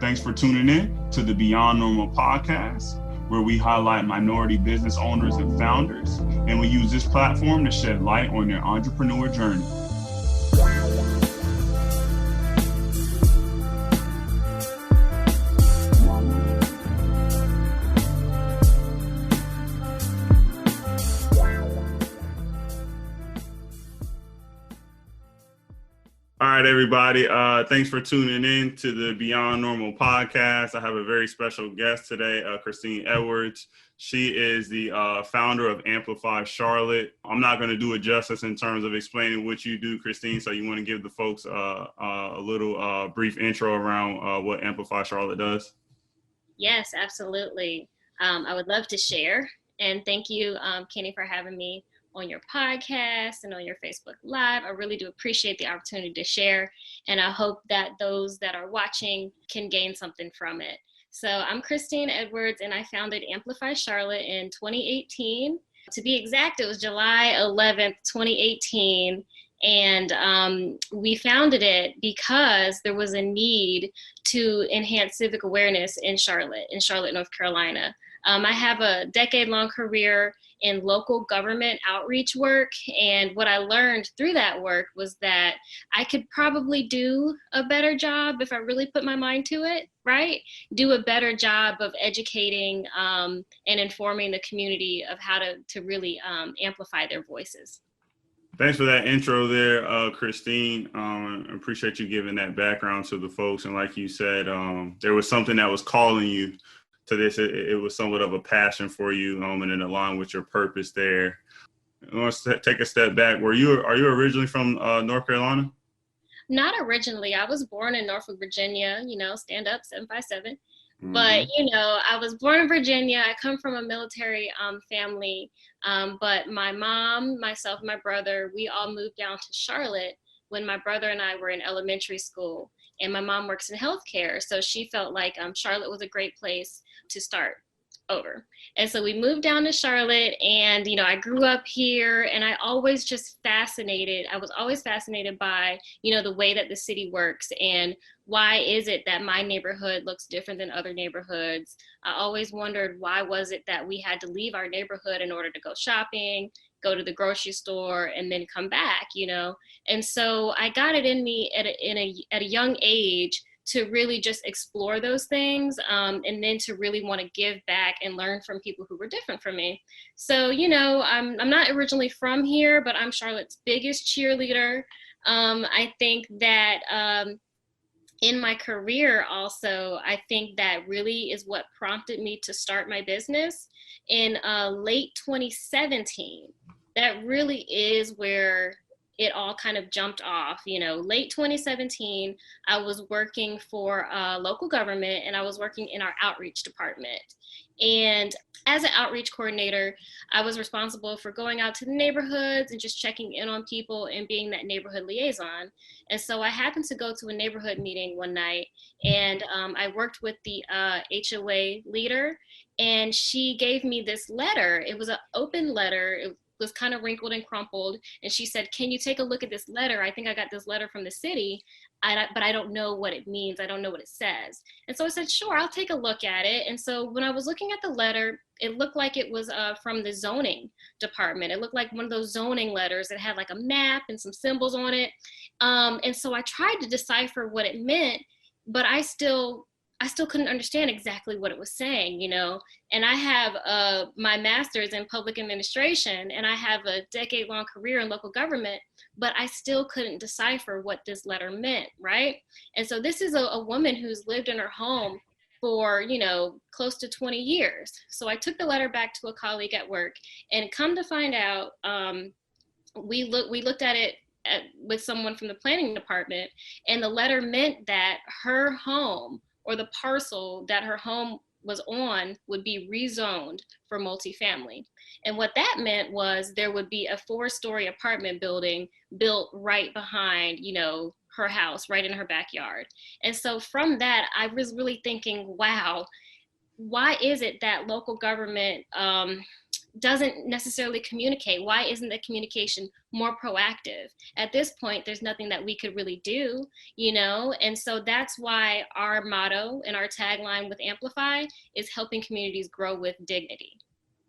Thanks for tuning in to the Beyond Normal podcast, where we highlight minority business owners and founders, and we use this platform to shed light on their entrepreneur journey. All right, everybody. Thanks for tuning in to the Beyond Normal podcast. I have a very special guest today, Christine Edwards. She is the founder of Amplify Charlotte. I'm not going to do it justice in terms of explaining what you do, Christine. So you want to give the folks a little brief intro around what Amplify Charlotte does? Yes, absolutely. I would love to share. And thank you, Kenny, for having me on your podcast and on your Facebook Live. I really do appreciate the opportunity to share, and I hope that those that are watching can gain something from it. So I'm Christine Edwards, and I founded Amplify Charlotte in 2018. To be exact, it was July 11th, 2018, and we founded it because there was a need to enhance civic awareness in Charlotte, North Carolina. I have a decade-long career in local government outreach work, and what I learned through that work was that I could probably do a better job if I really put my mind to it, right? Do a better job of educating and informing the community of how to really amplify their voices. Thanks for that intro there, Christine. I appreciate you giving that background to the folks. And like you said, there was something that was calling you to this. It was somewhat of a passion for you, and it aligned with your purpose there. I want to take a step back. Are you originally from North Carolina? Not originally. I was born in Norfolk, Virginia, stand up 757. Mm-hmm. But, I was born in Virginia. I come from a military family. But my mom, myself, and my brother, we all moved down to Charlotte when my brother and I were in elementary school. And my mom works in healthcare, so she felt like Charlotte was a great place to start over. And so we moved down to Charlotte, and, I grew up here, and I was always fascinated by, the way that the city works, and why is it that my neighborhood looks different than other neighborhoods? I always wondered, why was it that we had to leave our neighborhood in order to go shopping, go to the grocery store, and then come back, And so I got it in me at a young age to really just explore those things, and then to really want to give back and learn from people who were different from me. So, I'm not originally from here, but I'm Charlotte's biggest cheerleader. I think that in my career also, I think that really is what prompted me to start my business in late 2017. That really is where it all kind of jumped off. Late 2017, I was working for local government, and I was working in our outreach department. And as an outreach coordinator, I was responsible for going out to the neighborhoods and just checking in on people and being that neighborhood liaison. And so I happened to go to a neighborhood meeting one night, and I worked with the HOA leader, and she gave me this letter. It was an open letter. It was kind of wrinkled and crumpled. And she said, "Can you take a look at this letter? I think I got this letter from the city, but I don't know what it means. I don't know what it says." And so I said, "Sure, I'll take a look at it." And so when I was looking at the letter, it looked like it was from the zoning department. It looked like one of those zoning letters that had like a map and some symbols on it. And so I tried to decipher what it meant, but I still couldn't understand exactly what it was saying, and I have my master's in public administration, and I have a decade-long career in local government, but I still couldn't decipher what this letter meant, right? And so this is a woman who's lived in her home for, close to 20 years. So I took the letter back to a colleague at work, and come to find out, we looked at it with someone from the planning department, and the letter meant that her home, or the parcel that her home was on, would be rezoned for multifamily. And what that meant was there would be a 4-story apartment building built right behind, her house, right in her backyard. And so from that, I was really thinking, wow, why is it that local government doesn't necessarily communicate? Why isn't the communication more proactive? At this point, there's nothing that we could really do, And so that's why our motto and our tagline with Amplify is helping communities grow with dignity.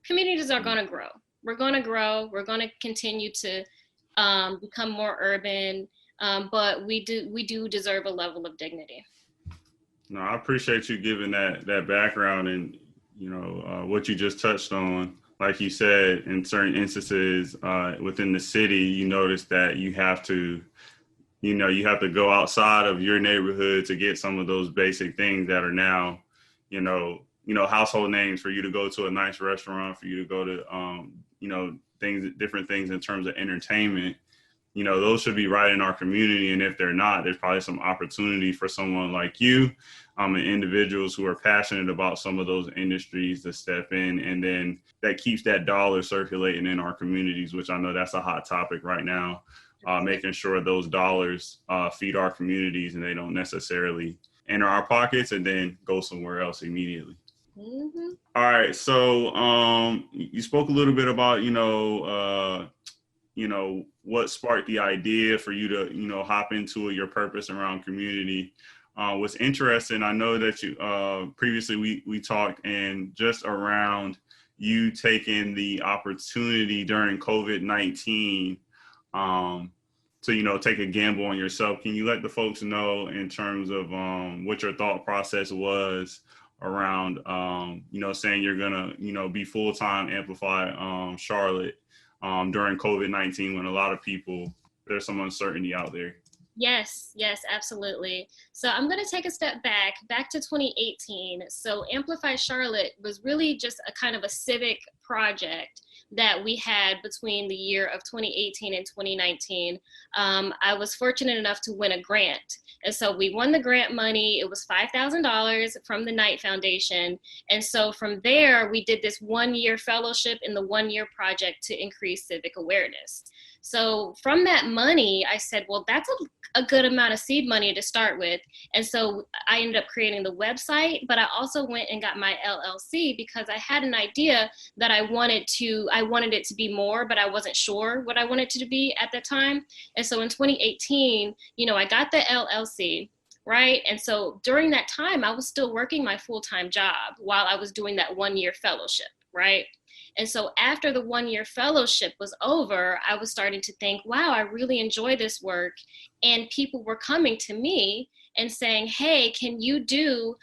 Communities are going to grow. We're going to grow. We're going to continue to become more urban, but we do deserve a level of dignity. No, I appreciate you giving that background and what you just touched on. Like you said, in certain instances within the city, you notice that you have to go outside of your neighborhood to get some of those basic things that are now, household names, for you to go to a nice restaurant, for you to go to, different things in terms of entertainment. Those should be right in our community. And if they're not, there's probably some opportunity for someone like you and individuals who are passionate about some of those industries to step in. And then that keeps that dollar circulating in our communities, which I know that's a hot topic right now, making sure those dollars feed our communities and they don't necessarily enter our pockets and then go somewhere else immediately. Mm-hmm. All right. So you spoke a little bit about, what sparked the idea for you to, hop into your purpose around community. What's interesting, I know that you previously we talked and just around you taking the opportunity during COVID-19 to, take a gamble on yourself. Can you let the folks know in terms of what your thought process was around, saying you're going to, be full-time Amplify Charlotte during COVID-19 when a lot of people, there's some uncertainty out there? Yes, absolutely. So I'm going to take a step back to 2018. So Amplify Charlotte was really just a kind of a civic project that we had between the year of 2018 and 2019. I was fortunate enough to win a grant. And so we won the grant money. It was $5,000 from the Knight Foundation. And so from there, we did this 1-year fellowship in the 1-year project to increase civic awareness. So from that money, I said, well, that's a good amount of seed money to start with. And so I ended up creating the website, but I also went and got my LLC because I had an idea that I wanted it to be more, but I wasn't sure what I wanted it to be at that time. And so in 2018, I got the LLC, right? And so during that time, I was still working my full-time job while I was doing that 1-year fellowship, right? And so after the 1-year fellowship was over, I was starting to think, wow, I really enjoy this work. And people were coming to me and saying, hey, can you do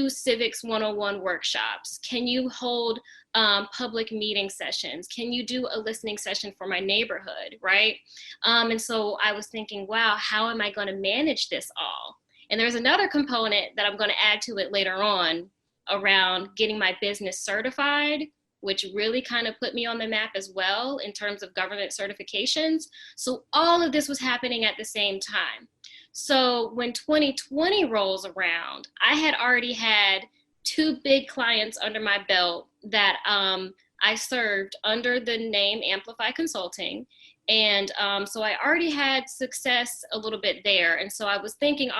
Civics 101 workshops? Can you hold public meeting sessions? Can you do a listening session for my neighborhood, right? And so I was thinking, wow, how am I going to manage this all? And there's another component that I'm going to add to it later on around getting my business certified, which really kind of put me on the map as well in terms of government certifications. So all of this was happening at the same time. So when 2020 rolls around, I had already had 2 big clients under my belt that I served under the name Amplify Consulting. And so I already had success a little bit there. And so I was thinking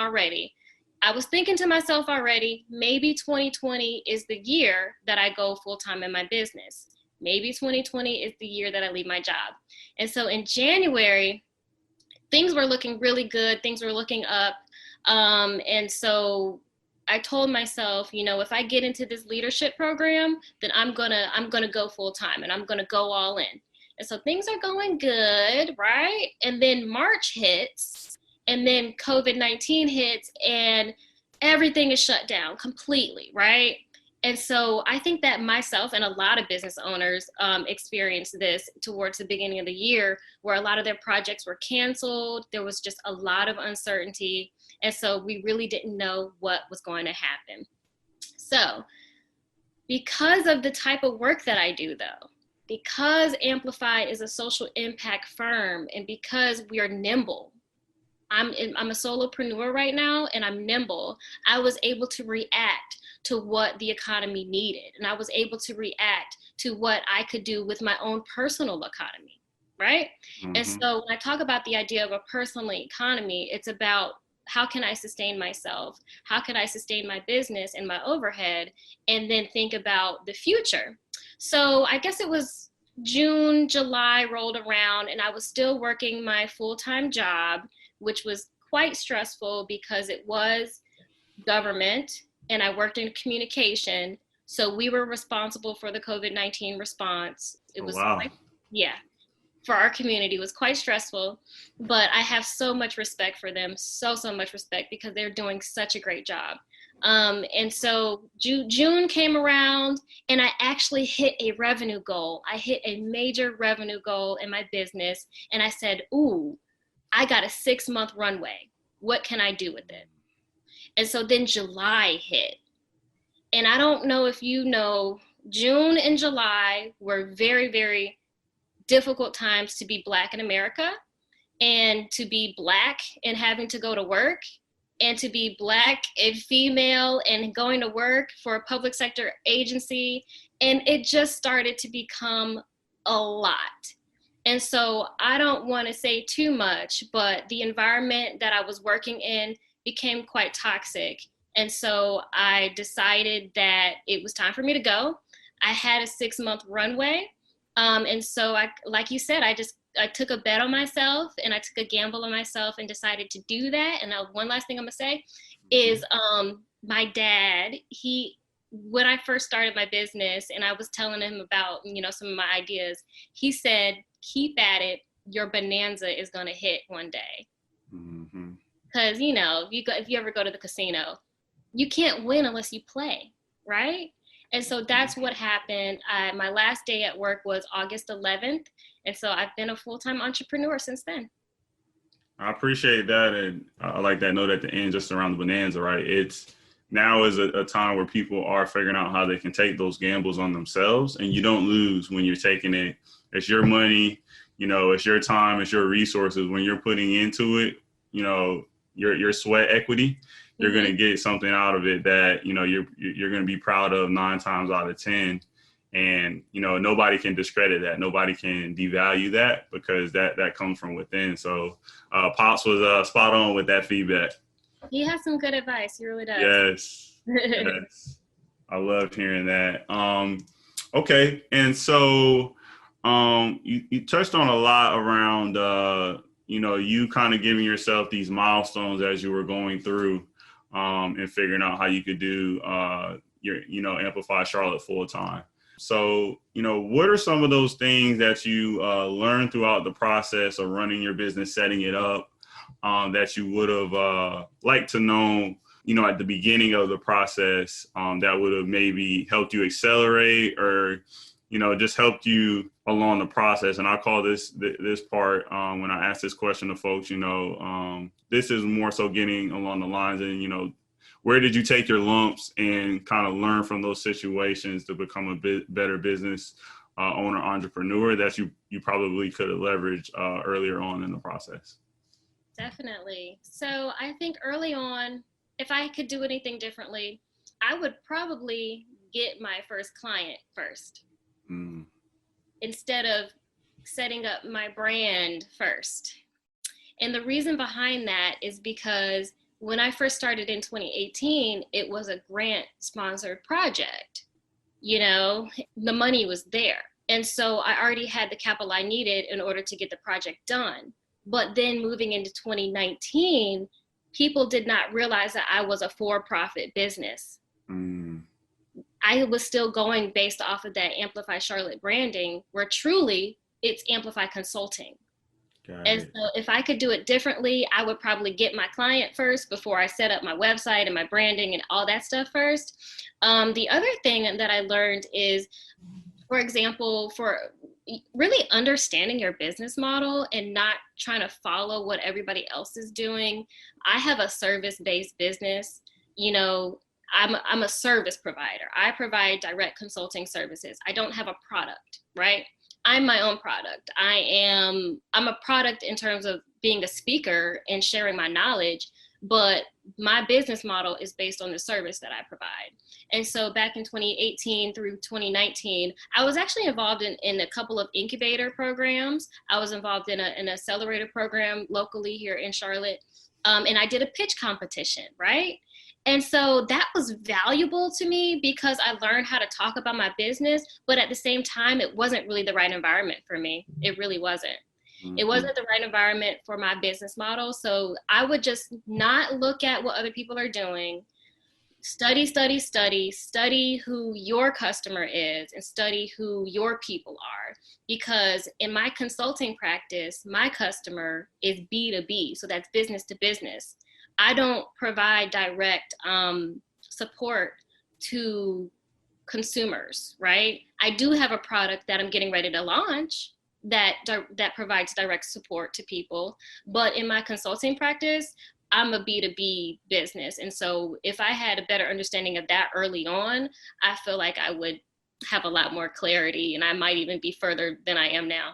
to myself already, maybe 2020 is the year that I go full-time in my business. Maybe 2020 is the year that I leave my job. And so in January, things were looking really good. Things were looking up. And so I told myself, if I get into this leadership program, then I'm gonna go full-time and I'm gonna go all in. And so things are going good, right? And then March hits. And then COVID-19 hits and everything is shut down completely, right? And so I think that myself and a lot of business owners experienced this towards the beginning of the year, where a lot of their projects were canceled. There was just a lot of uncertainty. And so we really didn't know what was going to happen. So because of the type of work that I do, though, because Amplify is a social impact firm and because we are nimble, I'm a solopreneur right now and I'm nimble. I was able to react to what the economy needed. And I was able to react to what I could do with my own personal economy, right? Mm-hmm. And so when I talk about the idea of a personal economy, it's about how can I sustain myself? How can I sustain my business and my overhead? And then think about the future. So I guess it was June, July rolled around, and I was still working my full-time job, which was quite stressful because it was government and I worked in communication. So we were responsible for the COVID-19 response. It Oh, was wow. quite, yeah, for our community was quite stressful, but I have so much respect for them, so much respect because they're doing such a great job. And so June came around and I actually hit a revenue goal. I hit a major revenue goal in my business. And I said, ooh, I got a 6-month runway. What can I do with it? And so then July hit. And I don't know if you know, June and July were very, very difficult times to be Black in America, and to be Black and having to go to work, and to be Black and female and going to work for a public sector agency. And it just started to become a lot. And so I don't want to say too much, but the environment that I was working in became quite toxic. And so I decided that it was time for me to go. I had a 6-month runway. And so like you said, I took a bet on myself and I took a gamble on myself and decided to do that. And one last thing I'm gonna say is my dad, when I first started my business and I was telling him about, some of my ideas, he said, keep at it. Your bonanza is gonna hit one day. Mm-hmm. Cause if you ever go to the casino, you can't win unless you play, right? And so that's what happened. My last day at work was August 11th. And so I've been a full-time entrepreneur since then. I appreciate that. And I like that note at the end, just around the bonanza, right? It's now is a time where people are figuring out how they can take those gambles on themselves, and you don't lose when you're taking it. It's your money, it's your time, it's your resources. When you're putting into it, your sweat equity, you're going to get something out of it that, you're going to be proud of 9 times out of 10. And, nobody can discredit that. Nobody can devalue that because that comes from within. So Pops was spot on with that feedback. He has some good advice. He really does. Yes. Yes. I loved hearing that. Okay. And so you touched on a lot around, you kind of giving yourself these milestones as you were going through and figuring out how you could do your, Amplify Charlotte full time. So, what are some of those things that you learned throughout the process of running your business, setting it up, that you would have liked to know, at the beginning of the process that would have maybe helped you accelerate or, just helped you along the process? And I call this part, when I ask this question to folks, this is more so getting along the lines and, where did you take your lumps and kind of learn from those situations to become a better business owner, entrepreneur that you probably could have leveraged earlier on in the process? Definitely. So I think early on, if I could do anything differently, I would probably get my first client first instead of setting up my brand first. And the reason behind that is because when I first started in 2018, it was a grant sponsored project. The money was there. And so I already had the capital I needed in order to get the project done. But then moving into 2019, people did not realize that I was a for-profit business. I was still going based off of that Amplify Charlotte branding, where truly it's Amplify Consulting. And so if I could do it differently, I would probably get my client first before I set up my website and my branding and all that stuff first. The other thing that I learned is, for example, for really understanding your business model and not trying to follow what everybody else is doing. I have a service-based business. I'm a service provider. I provide direct consulting services. I don't have a product, right? I'm my own product. I'm a product in terms of being a speaker and sharing my knowledge, but my business model is based on the service that I provide. And so back in 2018 through 2019, I was actually involved in a couple of incubator programs. I was involved in an accelerator program locally here in Charlotte. And I did a pitch competition, right? And so that was valuable to me because I learned how to talk about my business, but at the same time, it wasn't really the right environment for me. It really wasn't. It wasn't the right environment for my business model. So I would just not look at what other people are doing. Study who your customer is and study who your people are. Because in my consulting practice, my customer is B2B. So that's business to business. I don't provide direct support to consumers, right? I do have a product that I'm getting ready to launch that provides direct support to people. But in my consulting practice, I'm a B2B business. And so if I had a better understanding of that early on, I feel like I would have a lot more clarity and I might even be further than I am now.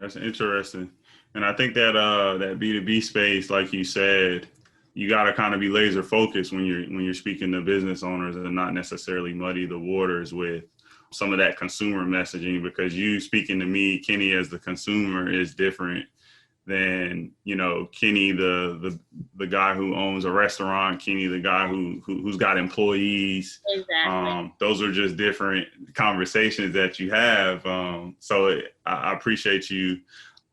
That's interesting. And I think that that B2B space, like you said, you got to kind of be laser focused when you're speaking to business owners and not necessarily muddy the waters with some of that consumer messaging, because you speaking to me, Kenny, as the consumer is different than, you know, Kenny, the guy who owns a restaurant, Kenny, the guy who's got employees. Exactly. Those are just different conversations that you have. I appreciate you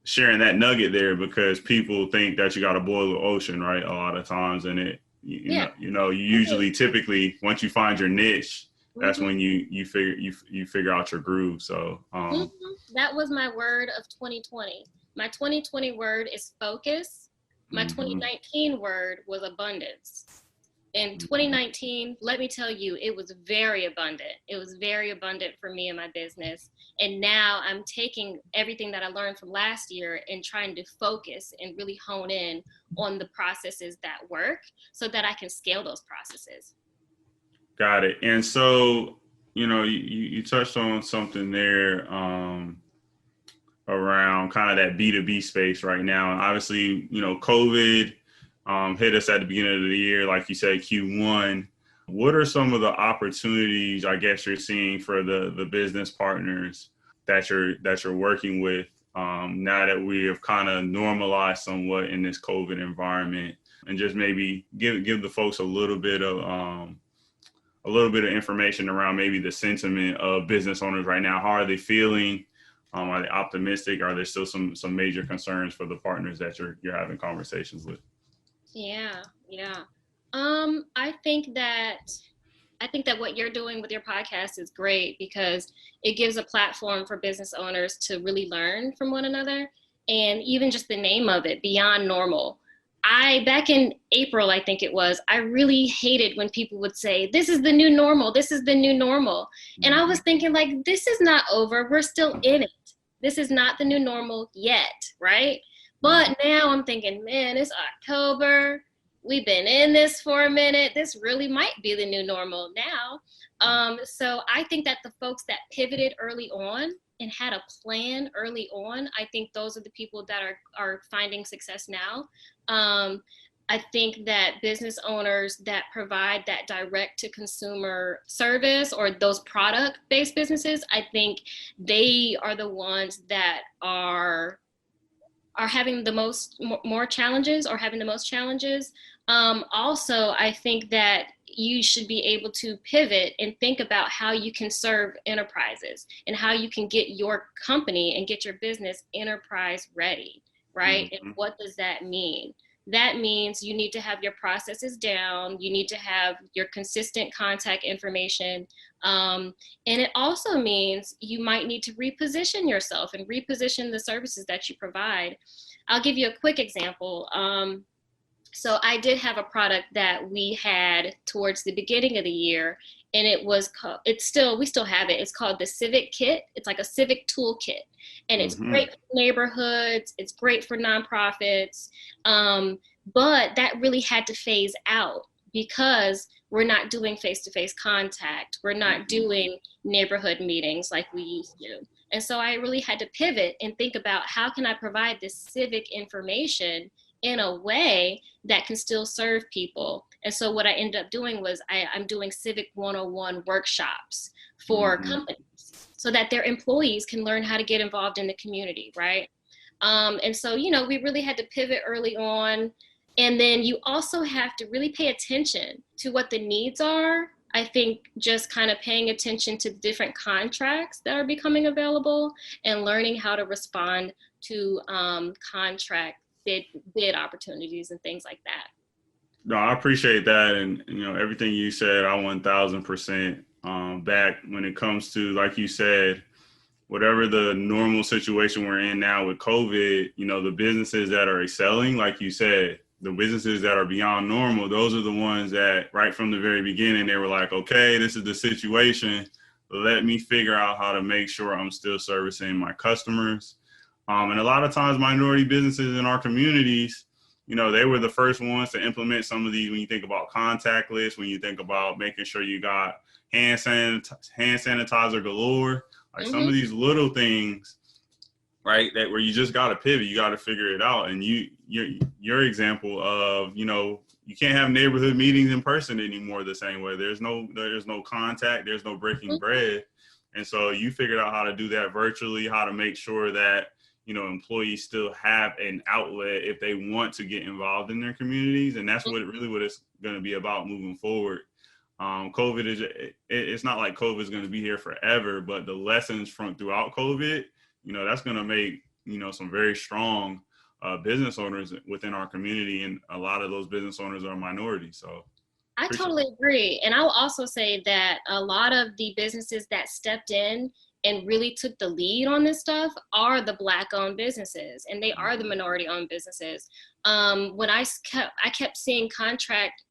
sharing that nugget there, because people think that you got to boil the ocean, right? A lot of times. And you usually typically, once you find your niche, that's when you figure out your groove. So that was my word of 2020. My 2020 word is focus. My 2019 word was abundance. In 2019, let me tell you, it was very abundant. It was very abundant for me and my business. And now I'm taking everything that I learned from last year and trying to focus and really hone in on the processes that work so that I can scale those processes. Got it. And so, you know, you touched on something there around kind of that B2B space right now. And obviously, you know, COVID hit us at the beginning of the year, like you said, Q1. What are some of the opportunities, I guess, you're seeing for the business partners that you're working with now that we have kind of normalized somewhat in this COVID environment? And just maybe give the folks a little bit of information around maybe the sentiment of business owners right now. How are they feeling? Are they optimistic? Are there still some major concerns for the partners that you're having conversations with? Yeah. I think that what you're doing with your podcast is great because it gives a platform for business owners to really learn from one another. And even just the name of it, Beyond Normal. Back in April, I think it was, I really hated when people would say, this is the new normal. This is the new normal. And I was thinking, like, this is not over. We're still in it. This is not the new normal yet, right? But now I'm thinking, man, it's October. We've been in this for a minute. This really might be the new normal now. So I think that the folks that pivoted early on and had a plan early on, I think those are the people that are finding success now. I think that business owners that provide that direct to consumer service or those product based businesses, I think they are the ones that are having the more challenges or having the most challenges. Also, I think that you should be able to pivot and think about how you can serve enterprises and how you can get your company and get your business enterprise ready, right? And what does that mean? That means you need to have your processes down. You need to have your consistent contact information. And it also means you might need to reposition yourself and reposition the services that you provide. I'll give you a quick example. So I did have a product that we had towards the beginning of the year, and we still have it. It's called the Civic Kit. It's like a civic toolkit, and it's great for neighborhoods. It's great for nonprofits. But that really had to phase out because we're not doing face-to-face contact. We're not doing neighborhood meetings like we used to. And so I really had to pivot and think about how can I provide this civic information in a way that can still serve people. And so what I ended up doing was I'm doing Civic 101 workshops for companies so that their employees can learn how to get involved in the community, right? And so, we really had to pivot early on. And then you also have to really pay attention to what the needs are. I think just kind of paying attention to different contracts that are becoming available and learning how to respond to contract bid opportunities and things like that. No, I appreciate that. And, everything you said, I 1000% back when it comes to, like you said, whatever the normal situation we're in now with COVID, the businesses that are excelling, like you said, the businesses that are beyond normal, those are the ones that right from the very beginning, they were like, okay, this is the situation. Let me figure out how to make sure I'm still servicing my customers. And a lot of times minority businesses in our communities, they were the first ones to implement some of these. When you think about contactless, when you think about making sure you got hand sanitizer galore, like some of these little things, right, that where you just got to pivot, you got to figure it out. And your example of, you can't have neighborhood meetings in person anymore the same way. There's no contact, there's no breaking bread. And so you figured out how to do that virtually, how to make sure that, employees still have an outlet if they want to get involved in their communities. And that's what it's going to be about moving forward. COVID it's not like COVID is going to be here forever, but the lessons from throughout COVID, that's going to make, some very strong business owners within our community. And a lot of those business owners are minorities. So I totally agree. And I'll also say that a lot of the businesses that stepped in and really took the lead on this stuff are the Black-owned businesses, and they are the minority-owned businesses. When I kept seeing contract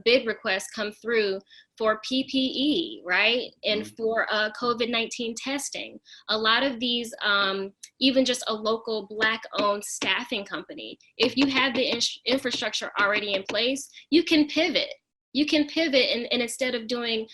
bid requests come through for PPE, right? And for COVID-19 testing. A lot of these, even just a local Black-owned staffing company, if you have the infrastructure already in place, you can pivot. You can pivot, and instead of doing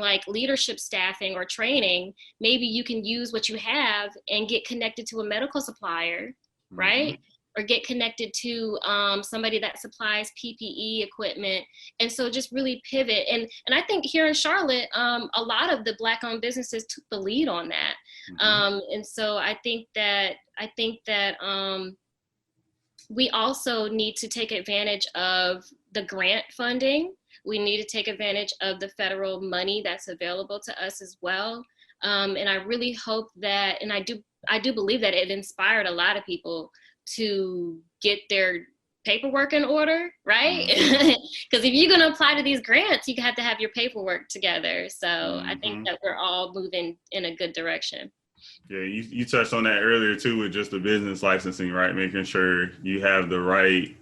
like leadership staffing or training, maybe you can use what you have and get connected to a medical supplier, right? Or get connected to somebody that supplies PPE equipment. And so just really pivot. And I think here in Charlotte, a lot of the Black-owned businesses took the lead on that. And so I think that we also need to take advantage of the grant funding. We need to take advantage of the federal money that's available to us as well. And I really hope that, and I do believe that it inspired a lot of people to get their paperwork in order, right? Because if you're going to apply to these grants, you have to have your paperwork together. So I think that we're all moving in a good direction. Yeah, you touched on that earlier too with just the business licensing, right? Making sure you have the right,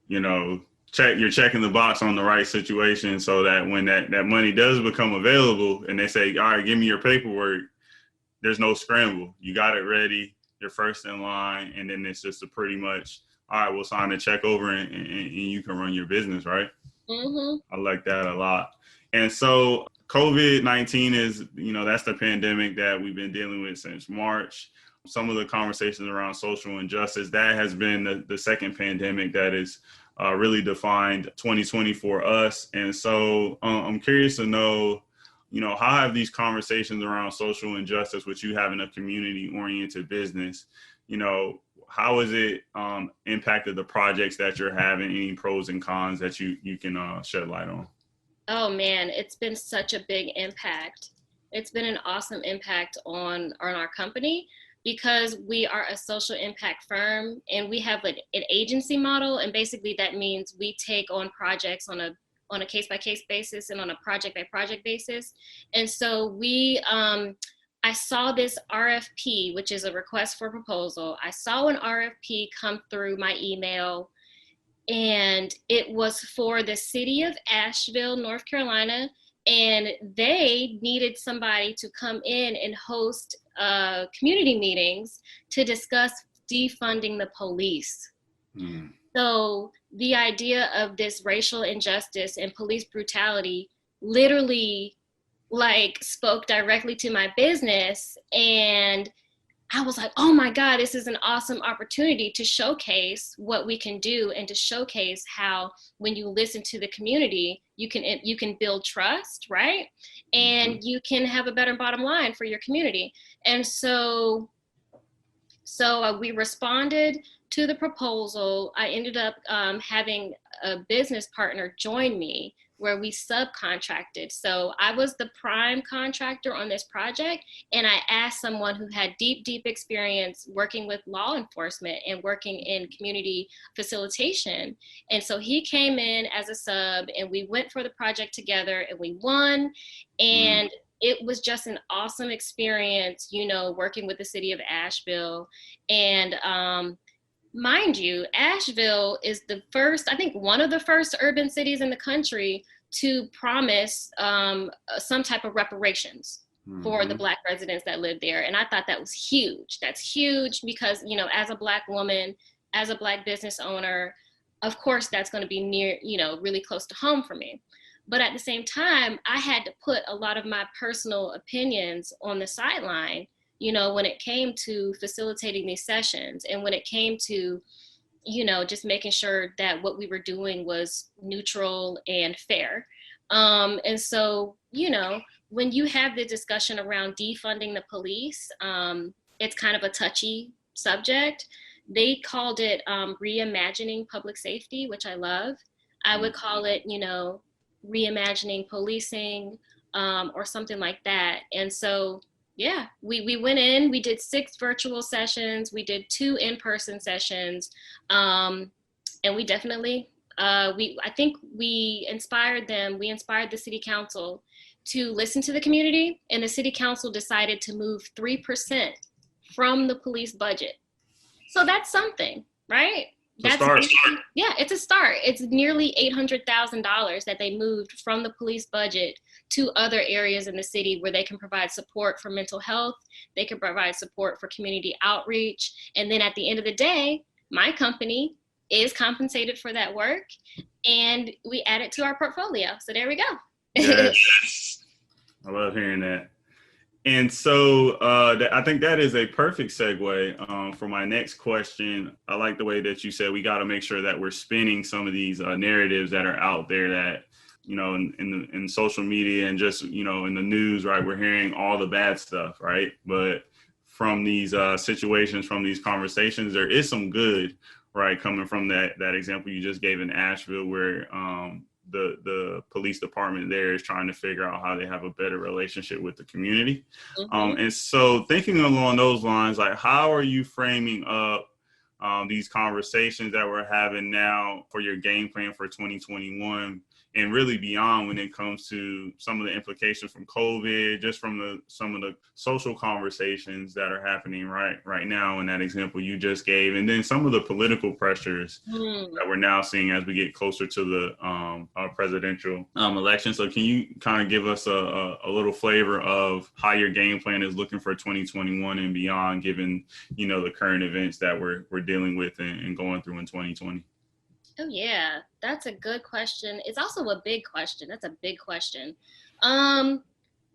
you're checking the box on the right situation so that when that money does become available and they say, all right, give me your paperwork, there's no scramble. You got it ready. You're first in line, and then it's just a pretty much, all right, we'll sign the check over and you can run your business, right? I like that a lot. And so COVID-19 is, that's the pandemic that we've been dealing with since March. Some of the conversations around social injustice, that has been the second pandemic that is really defined 2020 for us. And so I'm curious to know, how have these conversations around social injustice, with you having a community-oriented business, how has it impacted the projects that you're having? Any pros and cons that you can shed light on? Oh man, it's been such a big impact. It's been an awesome impact on our company, because we are a social impact firm and we have an agency model. And basically that means we take on projects on a case-by-case basis and on a project-by-project basis. And so I saw this RFP, which is a request for proposal. I saw an RFP come through my email, and it was for the city of Asheville, North Carolina, and they needed somebody to come in and host community meetings to discuss defunding the police. So the idea of this racial injustice and police brutality literally spoke directly to my business. And I was like, oh my God, this is an awesome opportunity to showcase what we can do and to showcase how when you listen to the community, you can build trust, right? And you can have a better bottom line for your community. And so we responded to the proposal, I ended up having a business partner join me where we subcontracted. So I was the prime contractor on this project, and I asked someone who had deep experience working with law enforcement and working in community facilitation. And so he came in as a sub, and we went for the project together, and we won. And it was just an awesome experience, you know, working with the city of Asheville. And mind you, Asheville is the first, I think one of the first urban cities in the country to promise some type of reparations for the Black residents that live there. And I thought that was huge. That's huge because, you know, as a Black woman, as a Black business owner, of course, that's going to be near, you know, really close to home for me. But at the same time, I had to put a lot of my personal opinions on the sideline, you know, when it came to facilitating these sessions and when it came to, you know, just making sure that what we were doing was neutral and fair. And so, you know, when you have the discussion around defunding the police, it's kind of a touchy subject. They called it reimagining public safety, which I love. I would call it, you know, reimagining policing or something like that. And so, yeah, we went in, we did 6 virtual sessions, we did 2 in-person sessions, and we definitely, I think we inspired the city council to listen to the community, and the city council decided to move 3% from the police budget. So that's something, right? That's a start. Yeah, it's a start. It's nearly $800,000 that they moved from the police budget to other areas in the city where they can provide support for mental health. They can provide support for community outreach. And then at the end of the day, my company is compensated for that work, and we add it to our portfolio. So there we go. Yes. I love hearing that. And so I think that is a perfect segue for my next question. I like the way that you said we got to make sure that we're spinning some of these narratives that are out there that, you know, in social media and just, you know, in the news, right? We're hearing all the bad stuff, right? But from these situations, from these conversations, there is some good, right? Coming from that example you just gave in Asheville where the police department there is trying to figure out how they have a better relationship with the community. And so thinking along those lines, like how are you framing up these conversations that we're having now for your game plan for 2021 and really beyond when it comes to some of the implications from COVID, just from some of the social conversations that are happening right now in that example you just gave, and then some of the political pressures that we're now seeing as we get closer to the presidential election. So can you kind of give us a little flavor of how your game plan is looking for 2021 and beyond, given, you know, the current events that we're dealing with and going through in 2020? Oh, yeah, that's a good question. It's also a big question. That's a big question.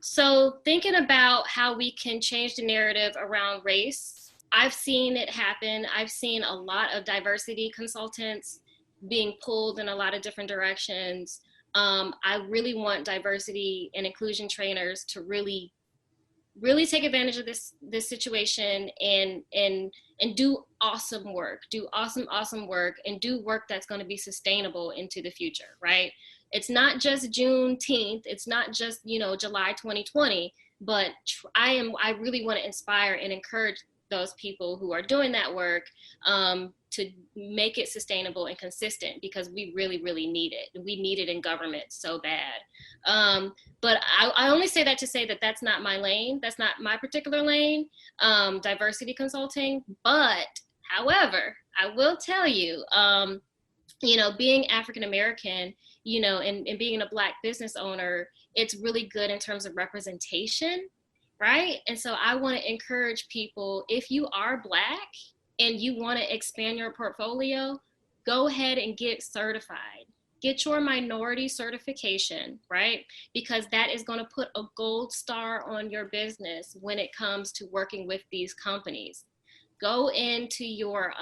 So thinking about how we can change the narrative around race, I've seen it happen. I've seen a lot of diversity consultants being pulled in a lot of different directions. I really want diversity and inclusion trainers to really take advantage of this situation and do awesome work, do awesome work, and do work that's going to be sustainable into the future, right? It's not just Juneteenth, it's not just, you know, July 2020, but I really want to inspire and encourage those people who are doing that work to make it sustainable and consistent, because we really need it. We need it in government so bad. But I only say that to say that that's not my lane. That's not my particular lane, diversity consulting. But however, I will tell you, you know, being African-American, you know, and being a Black business owner, it's really good in terms of representation, right? And so I want to encourage people, if you are Black and you want to expand your portfolio, go ahead and get certified. Get your minority certification, right? Because that is going to put a gold star on your business when it comes to working with these companies. Go into your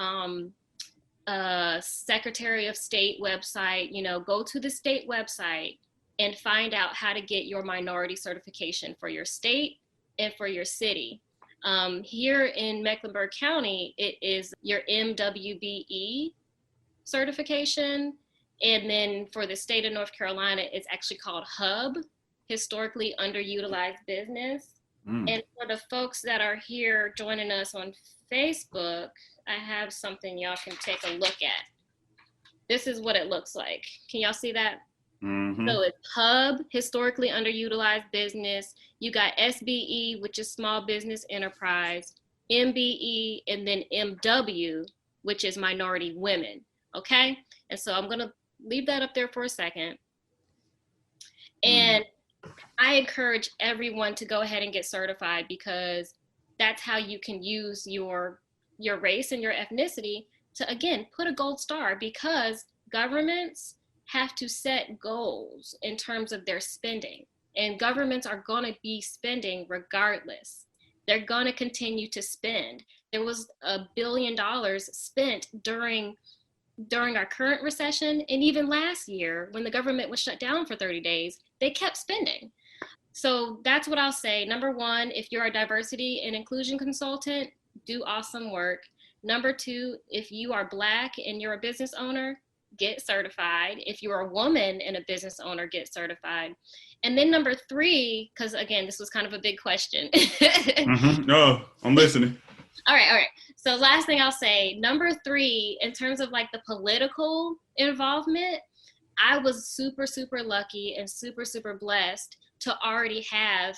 Secretary of State website, you know, go to the state website and find out how to get your minority certification for your state and for your city. Here in Mecklenburg County, it is your MWBE certification. And then for the state of North Carolina, it's actually called HUB, Historically Underutilized Business. And for the folks that are here joining us on Facebook, I have something y'all can take a look at. This is what it looks like. Can y'all see that? So it's HUB, Historically Underutilized Business. You got SBE, which is Small Business Enterprise, MBE, and then MW, which is Minority Women. Okay? And so I'm going to leave that up there for a second. And I encourage everyone to go ahead and get certified, because that's how you can use your race and your ethnicity to, again, put a gold star, because governments have to set goals in terms of their spending, and governments are going to be spending regardless. They're going to continue to spend. There was $1 billion spent during our current recession, and even last year when the government was shut down for 30 days, they kept spending. So that's what I'll say. Number one, if you're a diversity and inclusion consultant, do awesome work. Number two, if you are Black and you're a business owner, get certified. If you're a woman and a business owner, get certified. And then number three, because again, this was kind of a big question. No, I'm listening. All right. So last thing I'll say, number three, in terms of like the political involvement, I was super, super lucky and super, super blessed to already have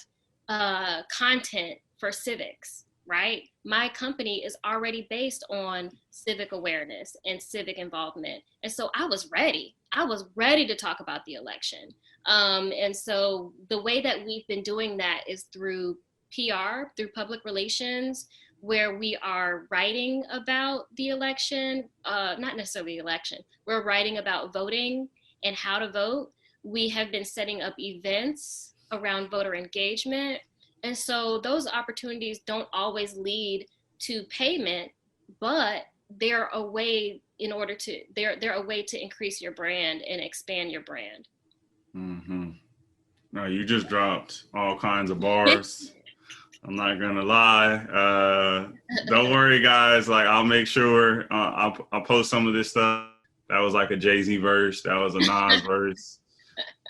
content for civics, right? My company is already based on civic awareness and civic involvement. And so I was ready. I was ready to talk about the election. And so the way that we've been doing that is through PR, through public relations, where we are writing about the election, not necessarily the election, we're writing about voting and how to vote. We have been setting up events around voter engagement. And so those opportunities don't always lead to payment, but they're a way they're a way to increase your brand and expand your brand. No, you just dropped all kinds of bars. I'm not gonna lie. Don't worry, guys. Like, I'll make sure I'll post some of this stuff. That was like a Jay-Z verse. That was a Nas verse.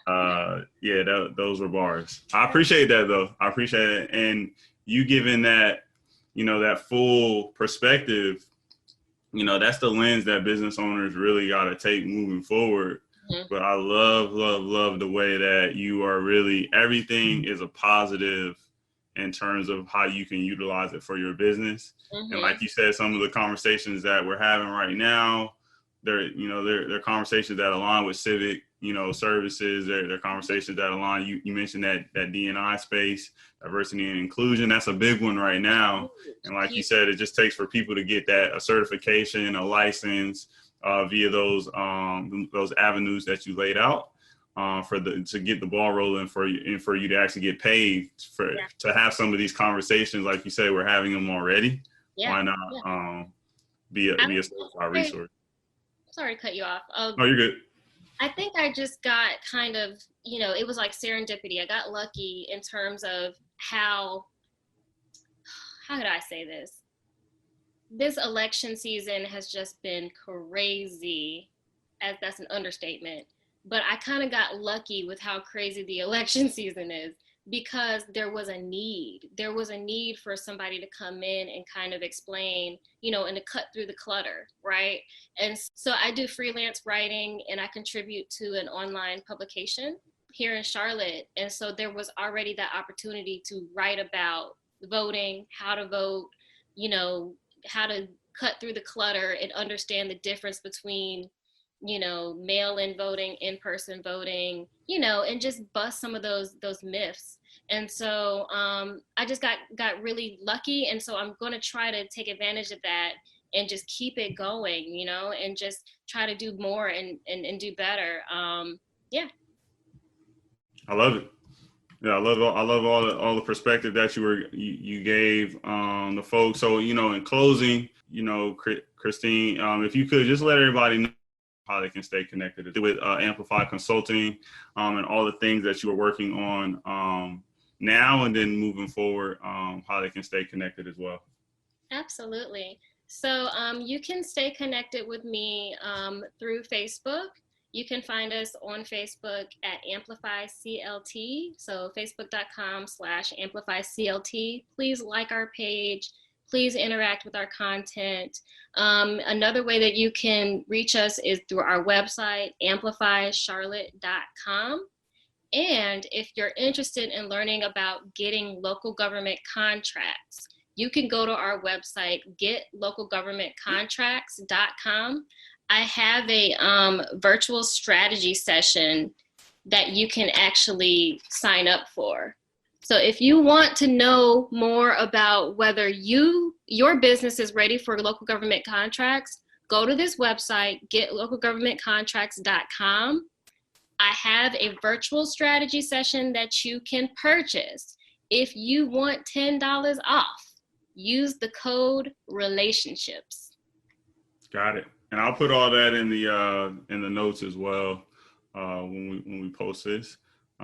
Those were bars. I appreciate that, though. I appreciate it. And you giving that, that full perspective, that's the lens that business owners really got to take moving forward. But I love the way that you are really, everything is a positive in terms of how you can utilize it for your business. And like you said, some of the conversations that we're having right now, they're conversations that align with civic, services. They're conversations that align. You mentioned that D&I space, diversity and inclusion. That's a big one right now. And like you said, it just takes for people to get a certification, a license via those avenues that you laid out to get the ball rolling for you to actually get paid to have some of these conversations. Like you said, we're having them already. Why not be a certified resource? Sorry to cut you off. No, you're good. I think I just got kind of, it was like serendipity. I got lucky in terms of how could I say this? This election season has just been crazy, as that's an understatement. But I kind of got lucky with how crazy the election season is, because there was a need. There was a need for somebody to come in and kind of explain, and to cut through the clutter, right? And so I do freelance writing, and I contribute to an online publication here in Charlotte. And so there was already that opportunity to write about voting, how to vote, how to cut through the clutter and understand the difference between mail-in voting, in-person voting, and just bust some of those myths. And so I just got really lucky. And so I'm going to try to take advantage of that and just keep it going, and just try to do more and do better. I love it. Yeah, I love all the perspective that you gave the folks. So, in closing, Christine, if you could just let everybody know how they can stay connected with Amplify Consulting and all the things that you are working on, now and then moving forward, how they can stay connected as well. Absolutely. So you can stay connected with me through Facebook. You can find us on Facebook at Amplify CLT. So facebook.com/Amplify CLT. Please like our page. Please interact with our content. Another way that you can reach us is through our website, amplifycharlotte.com. And if you're interested in learning about getting local government contracts, you can go to our website, getlocalgovernmentcontracts.com. I have a virtual strategy session that you can actually sign up for. So if you want to know more about whether your business is ready for local government contracts, go to this website, getlocalgovernmentcontracts.com. I have a virtual strategy session that you can purchase. If you want $10 off, use the code relationships. Got it. And I'll put all that in the notes as well when we post this.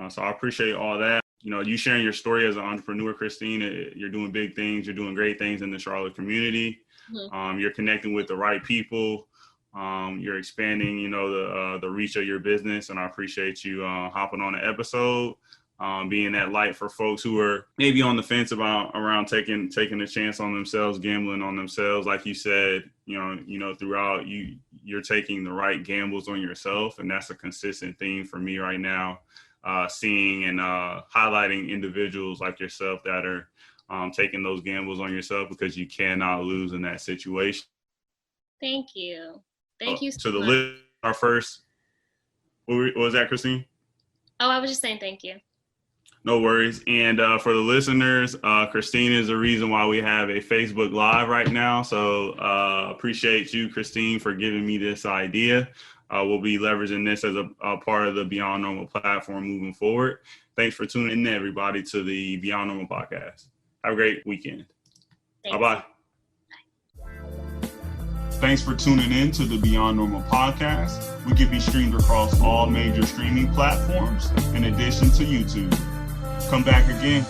So I appreciate all that. You know, you sharing your story as an entrepreneur, Christine. You're doing big things. You're doing great things in the Charlotte community. Mm-hmm. You're connecting with the right people. You're expanding, you know, the reach of your business. And I appreciate you hopping on the episode, being that light for folks who are maybe on the fence around taking a chance on themselves, gambling on themselves. Like you said, you know, throughout you're taking the right gambles on yourself. And that's a consistent theme for me right now. Seeing and highlighting individuals like yourself that are taking those gambles on yourself, because you cannot lose in that situation. Thank you. Thank you so much. To the list, our first, what was that, Christine? Oh, I was just saying thank you. No worries. And for the listeners, Christine is the reason why we have a Facebook Live right now. So appreciate you, Christine, for giving me this idea. We'll be leveraging this as a part of the Beyond Normal platform moving forward. Thanks for tuning in, everybody, to the Beyond Normal podcast. Have a great weekend. Thanks. Bye-bye. Thanks for tuning in to the Beyond Normal podcast. We can be streamed across all major streaming platforms in addition to YouTube. Come back again.